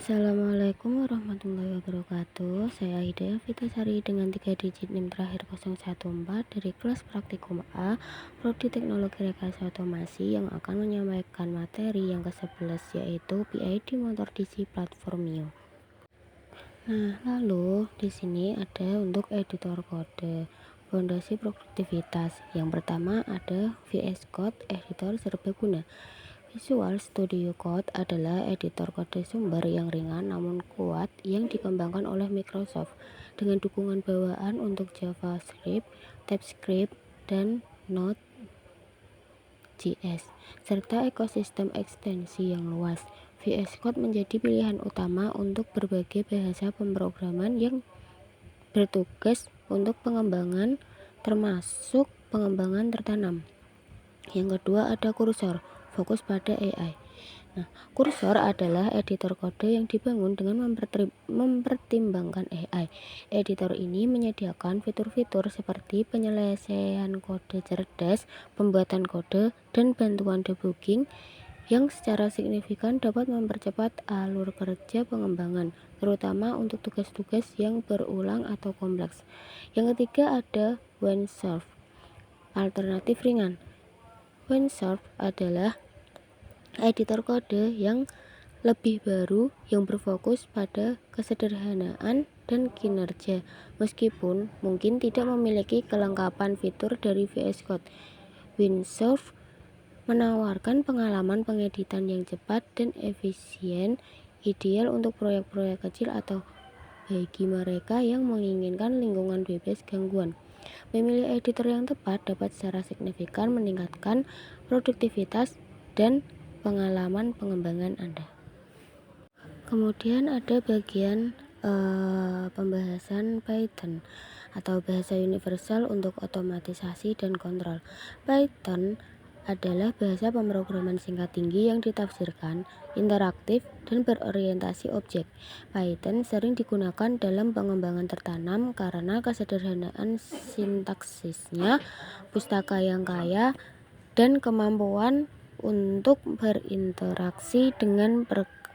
Assalamualaikum warahmatullahi wabarakatuh. Saya Hidayah Vitasari dengan 3 digit NIM terakhir 014 dari kelas praktikum A Prodi Teknologi Rekayasa Otomasi yang akan menyampaikan materi yang ke-11 yaitu PID motor DC platform Mio. Nah, lalu di sini ada untuk editor kode fondasi produktivitas. Yang pertama ada VS Code editor serbaguna. Visual Studio Code adalah editor kode sumber yang ringan namun kuat yang dikembangkan oleh Microsoft dengan dukungan bawaan untuk JavaScript, TypeScript, dan Node.js, serta ekosistem ekstensi yang luas. VS Code menjadi pilihan utama untuk berbagai bahasa pemrograman yang bertugas untuk pengembangan termasuk pengembangan tertanam. Yang kedua ada Cursor, fokus pada AI. Nah, Cursor adalah editor kode yang dibangun dengan mempertimbangkan AI. Editor ini menyediakan fitur-fitur seperti penyelesaian kode cerdas, pembuatan kode, dan bantuan debugging yang secara signifikan dapat mempercepat alur kerja pengembangan, terutama untuk tugas-tugas yang berulang atau kompleks. Yang ketiga ada OneSource, alternatif ringan. OneSource adalah editor kode yang lebih baru yang berfokus pada kesederhanaan dan kinerja, meskipun mungkin tidak memiliki kelengkapan fitur dari VS Code. OneSource menawarkan pengalaman pengeditan yang cepat dan efisien, ideal untuk proyek-proyek kecil atau bagi mereka yang menginginkan lingkungan bebas gangguan. Memilih editor yang tepat dapat secara signifikan meningkatkan produktivitas dan pengalaman pengembangan Anda. Kemudian ada bagian pembahasan Python atau bahasa universal untuk otomatisasi dan kontrol. Python adalah bahasa pemrograman singkat tinggi yang ditafsirkan, interaktif, dan berorientasi objek. Python sering digunakan dalam pengembangan tertanam karena kesederhanaan sintaksisnya, pustaka yang kaya, dan kemampuan untuk berinteraksi dengan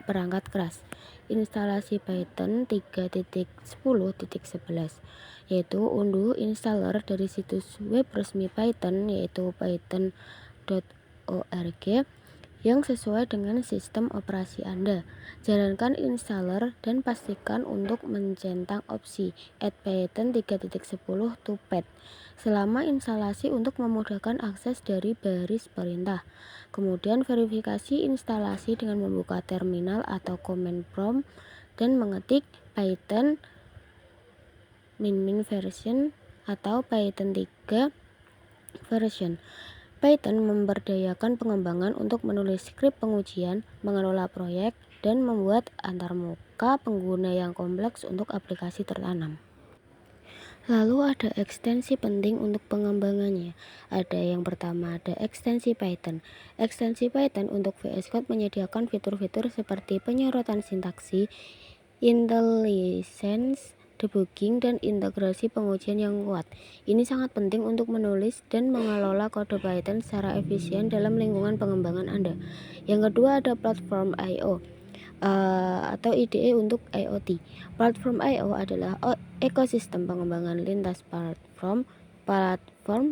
perangkat keras. Instalasi Python 3.10.11 yaitu unduh installer dari situs web resmi Python yaitu python.org yang sesuai dengan sistem operasi Anda. Jalankan installer dan pastikan untuk mencentang opsi add Python 3.10 to pad selama instalasi untuk memudahkan akses dari baris perintah. Kemudian verifikasi instalasi dengan membuka terminal atau command prompt dan mengetik Python min version atau Python 3 version. Python memberdayakan pengembangan untuk menulis skrip pengujian, mengelola proyek, dan membuat antarmuka pengguna yang kompleks untuk aplikasi tertanam. Lalu ada ekstensi penting untuk pengembangannya. Ada yang pertama ada ekstensi Python. Ekstensi Python untuk VS Code menyediakan fitur-fitur seperti penyorotan sintaksi, IntelliSense, debugging, dan integrasi pengujian yang kuat. Ini sangat penting untuk menulis dan mengelola kode Python secara efisien dalam lingkungan pengembangan Anda. Yang kedua ada platform I/O atau IDE untuk IoT. Platform I/O adalah ekosistem pengembangan lintas platform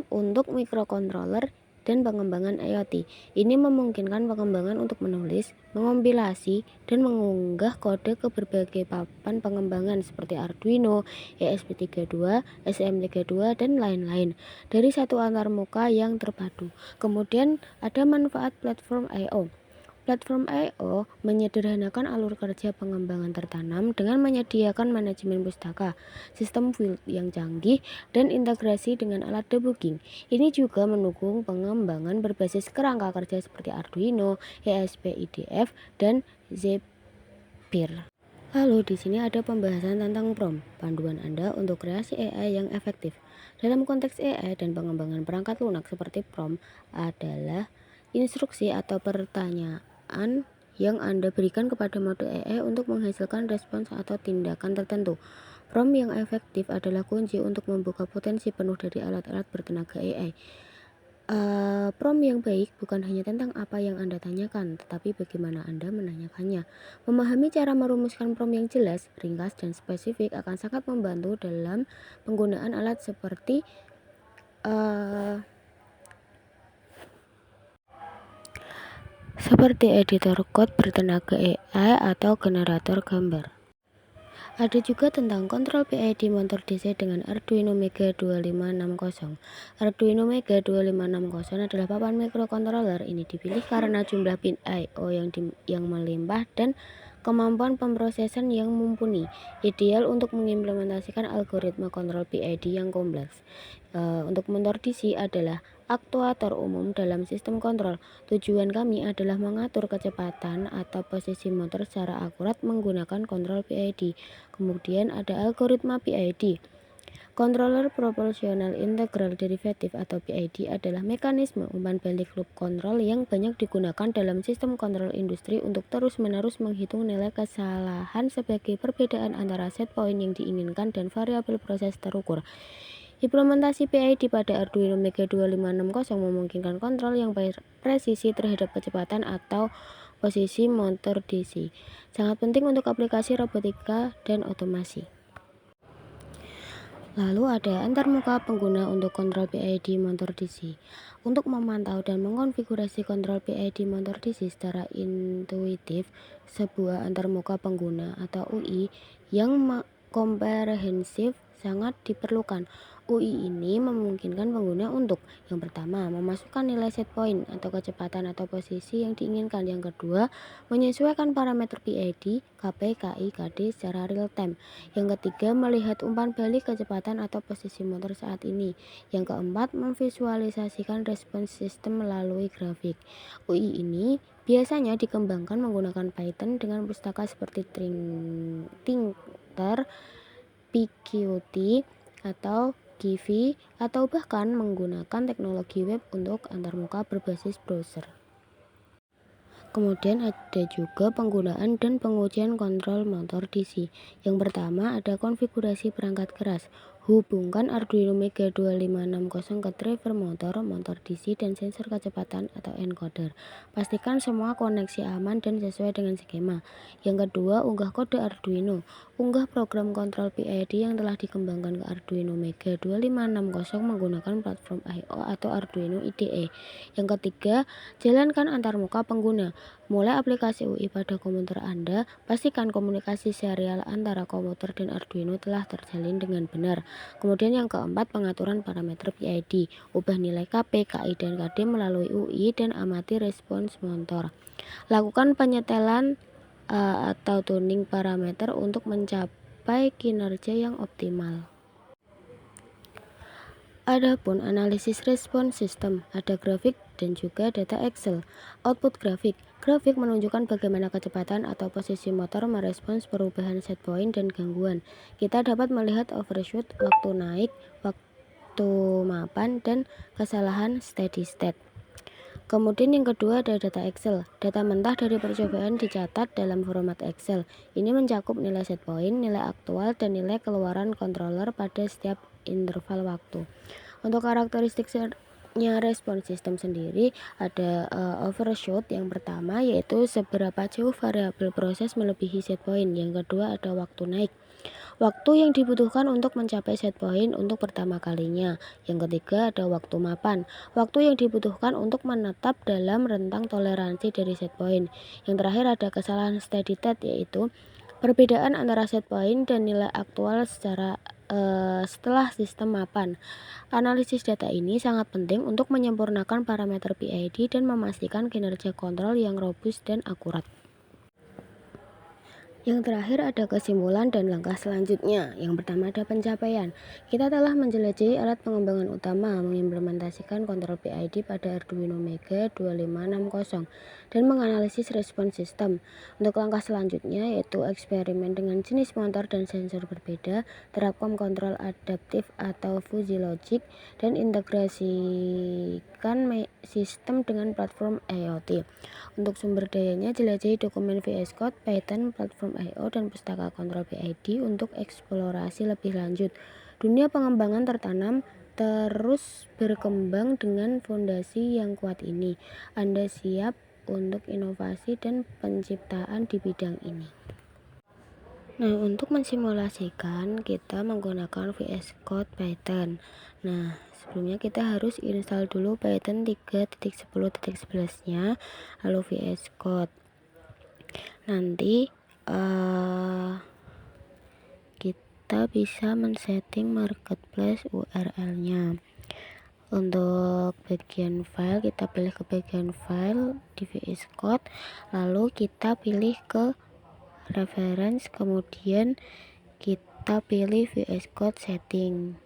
untuk microcontroller dan pengembangan IoT. Ini memungkinkan pengembangan untuk menulis, mengompilasi, dan mengunggah kode ke berbagai papan pengembangan seperti Arduino, ESP32, STM32, dan lain-lain dari satu antarmuka yang terpadu. Kemudian ada manfaat platform I/O. Platform I/O menyederhanakan alur kerja pengembangan tertanam dengan menyediakan manajemen pustaka, sistem build yang canggih, dan integrasi dengan alat debugging. Ini juga mendukung pengembangan berbasis kerangka kerja seperti Arduino, ESP-IDF, dan Zapier. Lalu di sini ada pembahasan tentang prompt, panduan Anda untuk kreasi AI yang efektif. Dalam konteks AI dan pengembangan perangkat lunak seperti prompt adalah instruksi atau pertanyaan yang Anda berikan kepada mode AI untuk menghasilkan respons atau tindakan tertentu. Prompt yang efektif adalah kunci untuk membuka potensi penuh dari alat-alat bertenaga AI. Prompt yang baik bukan hanya tentang apa yang Anda tanyakan, tetapi bagaimana Anda menanyakannya. Memahami cara merumuskan prompt yang jelas, ringkas, dan spesifik akan sangat membantu dalam penggunaan alat seperti editor code bertenaga AI atau generator gambar. Ada juga tentang kontrol PID motor DC dengan Arduino Mega 2560. Arduino Mega 2560 adalah papan microcontroller. Ini dipilih karena jumlah pin I/O yang melimpah dan kemampuan pemrosesan yang mumpuni, ideal untuk mengimplementasikan algoritma kontrol PID yang kompleks. Untuk motor DC adalah aktuator umum dalam sistem kontrol. Tujuan kami adalah mengatur kecepatan atau posisi motor secara akurat menggunakan kontrol PID. Kemudian ada algoritma PID. Controller Proportional Integral Derivative atau PID adalah mekanisme umpan balik loop control yang banyak digunakan dalam sistem kontrol industri untuk terus-menerus menghitung nilai kesalahan sebagai perbedaan antara set point yang diinginkan dan variabel proses terukur. Implementasi PID pada Arduino Mega 2560 memungkinkan kontrol yang presisi terhadap kecepatan atau posisi motor DC. Sangat penting untuk aplikasi robotika dan otomasi. Lalu ada antarmuka pengguna untuk kontrol PID motor DC. Untuk memantau dan mengkonfigurasi kontrol PID motor DC secara intuitif, sebuah antarmuka pengguna atau UI yang komprehensif sangat diperlukan. UI ini memungkinkan pengguna untuk yang pertama, memasukkan nilai set point atau kecepatan atau posisi yang diinginkan. Yang kedua, menyesuaikan parameter PID, KP, KI, KD secara real time. Yang ketiga, melihat umpan balik kecepatan atau posisi motor saat ini. Yang keempat, memvisualisasikan respons sistem melalui grafik. UI ini biasanya dikembangkan menggunakan Python dengan pustaka seperti Thinker, PQT, atau Givi, atau bahkan menggunakan teknologi web untuk antarmuka berbasis browser. Kemudian ada juga penggunaan dan pengujian kontrol motor DC. Yang pertama ada konfigurasi perangkat keras. Hubungkan Arduino Mega 2560 ke driver motor DC dan sensor kecepatan atau encoder. Pastikan semua koneksi aman dan sesuai dengan skema. Yang kedua, unggah kode Arduino. Unggah program kontrol PID yang telah dikembangkan ke Arduino Mega 2560 menggunakan platform I/O atau Arduino IDE. Yang ketiga, jalankan antarmuka pengguna. Mulai aplikasi UI pada komputer Anda, pastikan komunikasi serial antara komputer dan Arduino telah terjalin dengan benar. Kemudian yang keempat, pengaturan parameter PID. Ubah nilai KP, KI, dan KD melalui UI dan amati respons motor. Lakukan penyetelan atau tuning parameter untuk mencapai kinerja yang optimal. Adapun analisis respons sistem, ada grafik dan juga data Excel. Output grafik. Grafik menunjukkan bagaimana kecepatan atau posisi motor merespons perubahan set point dan gangguan. Kita dapat melihat overshoot, waktu naik, waktu mapan, dan kesalahan steady state. Kemudian yang kedua ada data Excel. Data mentah dari percobaan dicatat dalam format Excel. Ini mencakup nilai set point, nilai aktual, dan nilai keluaran controller pada setiap interval waktu. Untuk karakteristiknya respons sistem sendiri ada overshoot yang pertama yaitu seberapa jauh variabel proses melebihi set point. Yang kedua ada waktu naik. Waktu yang dibutuhkan untuk mencapai set point untuk pertama kalinya. Yang ketiga ada waktu mapan. Waktu yang dibutuhkan untuk menetap dalam rentang toleransi dari set point. Yang terakhir ada kesalahan steady state yaitu perbedaan antara set point dan nilai aktual setelah sistem mapan. Analisis data ini sangat penting untuk menyempurnakan parameter PID dan memastikan kinerja kontrol yang robust dan akurat. Yang terakhir ada kesimpulan dan langkah selanjutnya. Yang pertama ada pencapaian. Kita telah menjelajahi alat pengembangan utama, mengimplementasikan kontrol PID pada Arduino Mega 2560 dan menganalisis respons sistem. Untuk langkah selanjutnya yaitu eksperimen dengan jenis motor dan sensor berbeda, terapkan kontrol adaptif atau fuzzy logic, dan integrasikan sistem dengan platform IoT. Untuk sumber dayanya jelajahi dokumen VS Code, Python, platform I/O, dan pustaka kontrol PID untuk eksplorasi lebih lanjut. Dunia pengembangan terus berkembang dengan fondasi yang kuat ini. Anda siap untuk inovasi dan penciptaan di bidang ini. Nah, untuk mensimulasikan kita menggunakan VS Code Python. Nah, sebelumnya kita harus install dulu Python 3.10.11-nya, lalu VS Code. Nanti kita bisa men-setting marketplace URL-nya. Untuk bagian file, kita pilih ke bagian file di VS Code, lalu kita pilih ke reference, kemudian kita pilih VS Code setting,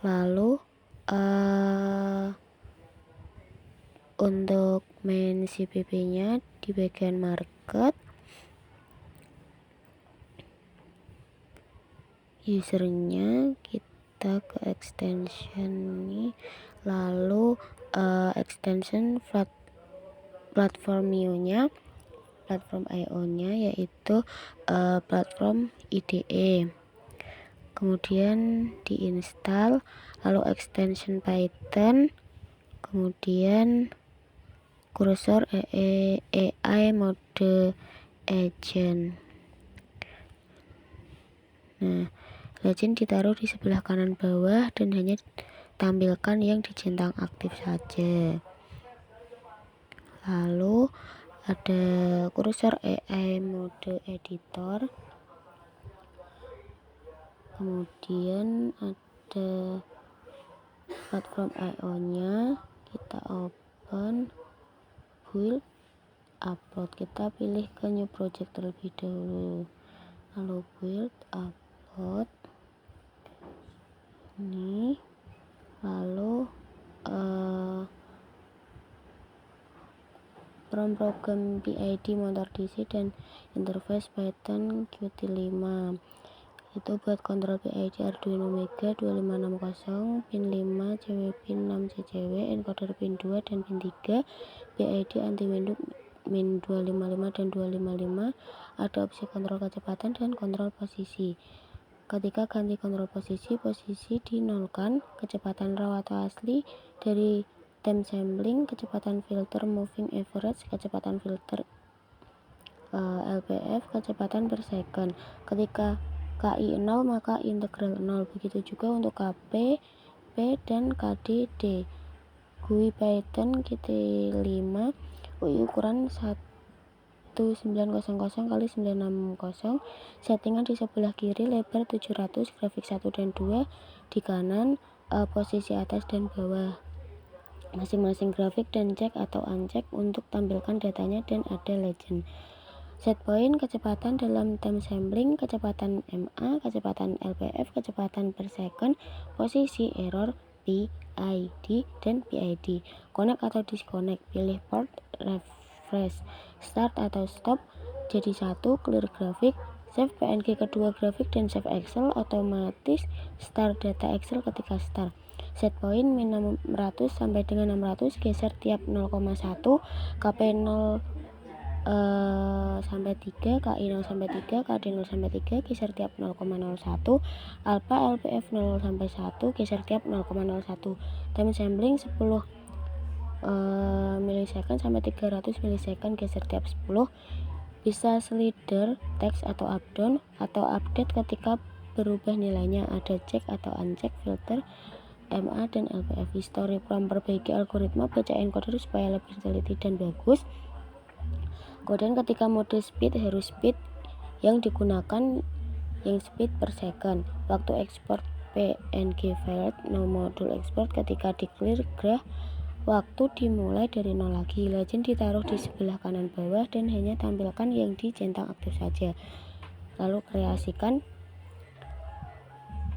lalu untuk main CPP nya di bagian market, usernya kita ke extension ini, lalu extension platform IO-nya, platform IO-nya yaitu platform IDE, kemudian diinstal, lalu extension Python, kemudian kursor AI mode agent. Nah, legend ditaruh di sebelah kanan bawah dan hanya tampilkan yang dicentang aktif saja. Lalu ada kursor AI mode editor, kemudian ada platform IO-nya, kita open, build, upload, kita pilih ke new project terlebih dahulu, lalu build, upload ini, lalu from program PID motor DC dan interface Python Qt5, itu buat kontrol PID Arduino Mega 2560, pin 5, CW pin 6 CCW, encoder pin 2 dan pin 3, PID anti min 255 dan 255, ada opsi kontrol kecepatan dan kontrol posisi. Ketika ganti kontrol posisi dinolkan, kecepatan raw atau asli, dari time sampling, kecepatan filter moving average, kecepatan filter LPF, kecepatan per second. Ketika KI 0 maka integral 0, begitu juga untuk KP, P dan KDD. GUI Python Qt5 UI ukuran 1900 x 960, settingan di sebelah kiri, lebar 700, grafik 1 dan 2 di kanan, posisi atas dan bawah masing-masing grafik, dan cek atau uncheck untuk tampilkan datanya, dan ada legend. Setpoint, kecepatan dalam time sampling, kecepatan MA, kecepatan LPF, kecepatan per second, posisi, error, PID dan PID. Connect atau disconnect, pilih port, refresh, start atau stop jadi 1, clear grafik, save PNG kedua grafik, dan save Excel, otomatis start data Excel ketika start. Setpoint min 600 sampai dengan 600, geser tiap 0,1, KP 0 sampai 3, KI 0 sampai 3, KD 0 sampai 3, geser tiap 0,01, alpha LPF 0 sampai 1, geser tiap 0,01, time sampling 10 milisecond sampai 300 milisecond, geser tiap 10, bisa slider, text atau up down atau update ketika berubah nilainya, ada check atau uncheck, filter, MA dan LPF. History from, perbaiki algoritma, baca encoder supaya lebih teliti dan bagus. Kemudian ketika mode speed, harus speed yang digunakan yang speed per second. Waktu ekspor PNG file, no module export, ketika di clear graph, waktu dimulai dari 0 lagi. Legend ditaruh di sebelah kanan bawah dan hanya tampilkan yang dicentang aktif saja. Lalu kreasikan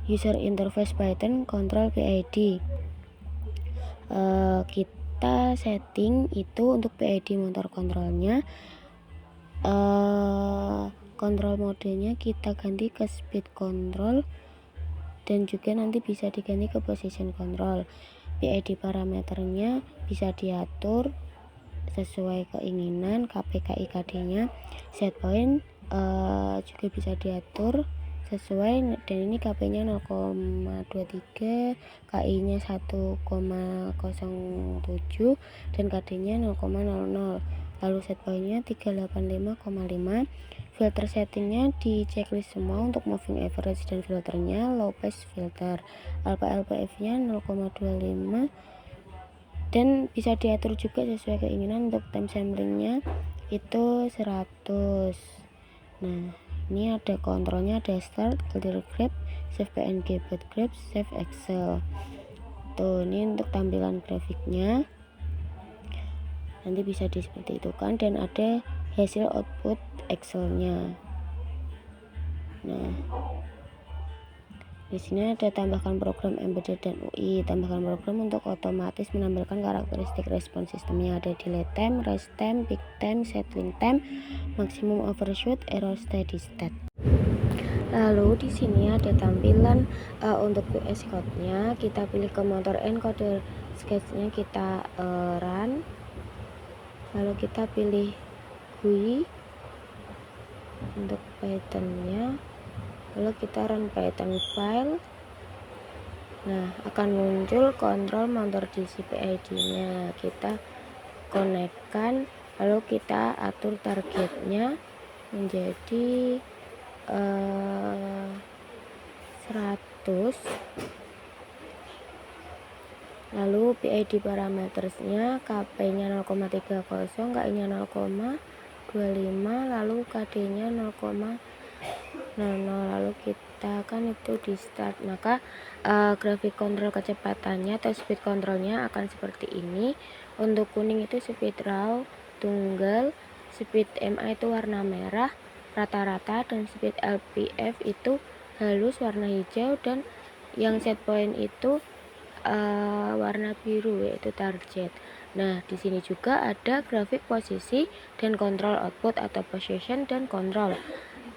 user interface Python control PID. Kita setting itu untuk PID motor kontrolnya, kontrol modenya kita ganti ke speed control, dan juga nanti bisa diganti ke position control. PID parameternya bisa diatur sesuai keinginan, KPK IKD nya. Setpoint juga bisa diatur sesuai, dan ini KP-nya 0,23, KI-nya 1,07, dan KD-nya 0,00. Lalu set point-nya 385,5. Filter settingnya di checklist semua untuk moving average, dan filternya low pass filter. Alpha LPF-nya 0,25, dan bisa diatur juga sesuai keinginan. Untuk time samplingnya itu 100. Nah, ini ada kontrolnya, ada start, clear graph, save PNG, boot graph, save Excel. Tuh, ini untuk tampilan grafiknya. Nanti bisa seperti itu kan, dan ada hasil output Excelnya. Nah, di sini ada tambahkan program embedded dan UI. Tambahkan program untuk otomatis menampilkan karakteristik respon sistemnya. Ada delay time, rest time, peak time, settling time, maximum overshoot, error steady state. Lalu di sini ada tampilan untuk VS Code-nya. Kita pilih ke motor encoder sketch-nya, kita run. Lalu kita pilih GUI untuk Python-nya. Lalu kita run Python file. Nah, akan muncul kontrol motor DC PID-nya. Kita konekkan, lalu kita atur targetnya menjadi 100. Lalu PID parametersnya, KP-nya 0,30, KI-nya 0,25, lalu KD-nya 0,00. Lalu kita kan itu di start, maka grafik kontrol kecepatannya atau speed kontrolnya akan seperti ini. Untuk kuning itu speed raw tunggal, speed MA itu warna merah rata-rata, dan speed LPF itu halus warna hijau, dan yang set point itu warna biru yaitu target. Nah, di sini juga ada grafik posisi dan kontrol output atau position dan kontrol.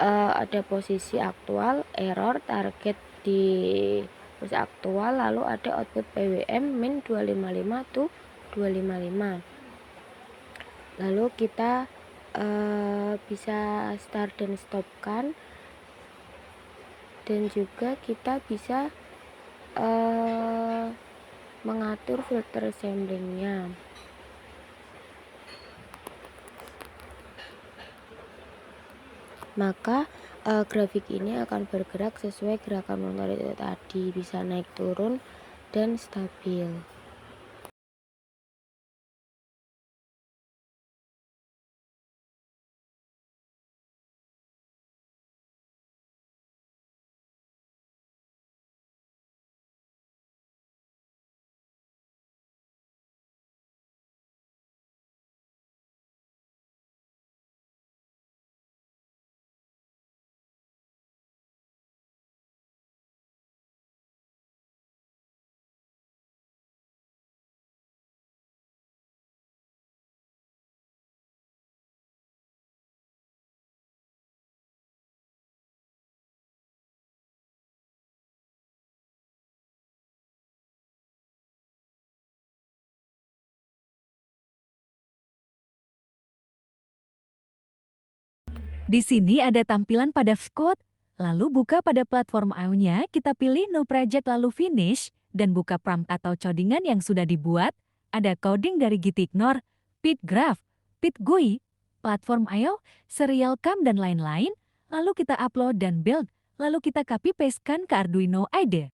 Ada posisi aktual, error, target di posisi aktual, lalu ada output PWM min 255 to 255. Lalu kita bisa start dan stopkan, dan juga kita bisa mengatur filter samplingnya. Maka grafik ini akan bergerak sesuai gerakan motor itu tadi, bisa naik turun dan stabil. Di sini ada tampilan pada Xcode, lalu buka pada platform IO-nya, kita pilih New Project lalu Finish, dan buka prompt atau codingan yang sudah dibuat. Ada coding dari Gitignore, PyGraph, PyGUI, platform IO, serial cam, dan lain-lain. Lalu kita upload dan build, lalu kita copy-pastekan ke Arduino IDE.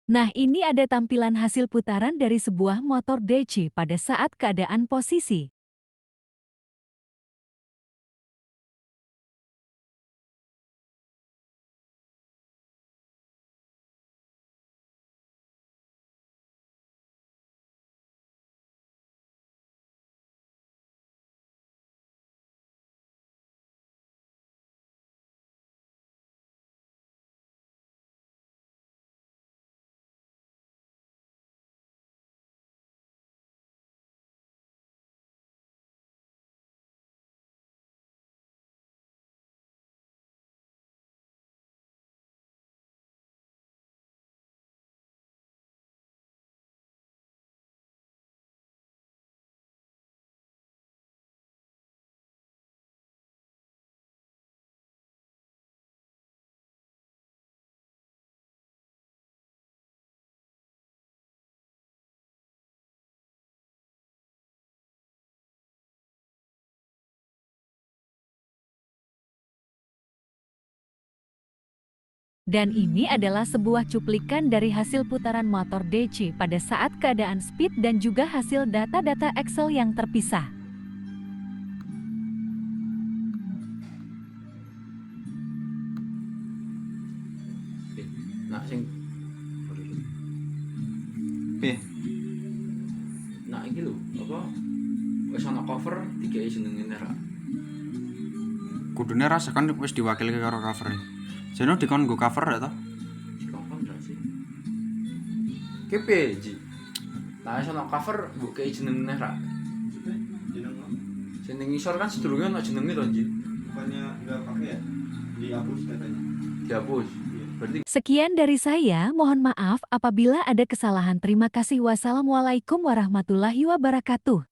Nah, ini ada tampilan hasil putaran dari sebuah motor DC pada saat keadaan posisi. Dan ini adalah sebuah cuplikan dari hasil putaran motor DC pada saat keadaan speed dan juga hasil data-data Excel yang terpisah. Nak sing nak iki lho, apa wis ana cover dikai jenenge ra. Kudune rasa kan wis diwakilke karo cover. Jeno dikon nggo cover ya to? Gampang ra sih. Kepe ji. Nah, wis ana cover mbok kei jenenge ra. Jeneng isor kan sedurunge ana jenenge to, Ji. Bukannya nggak pakai ya? Dihapus katanya. Dihapus. Berarti Sekian dari saya, mohon maaf apabila ada kesalahan. Terima kasih. Wassalamualaikum warahmatullahi wabarakatuh.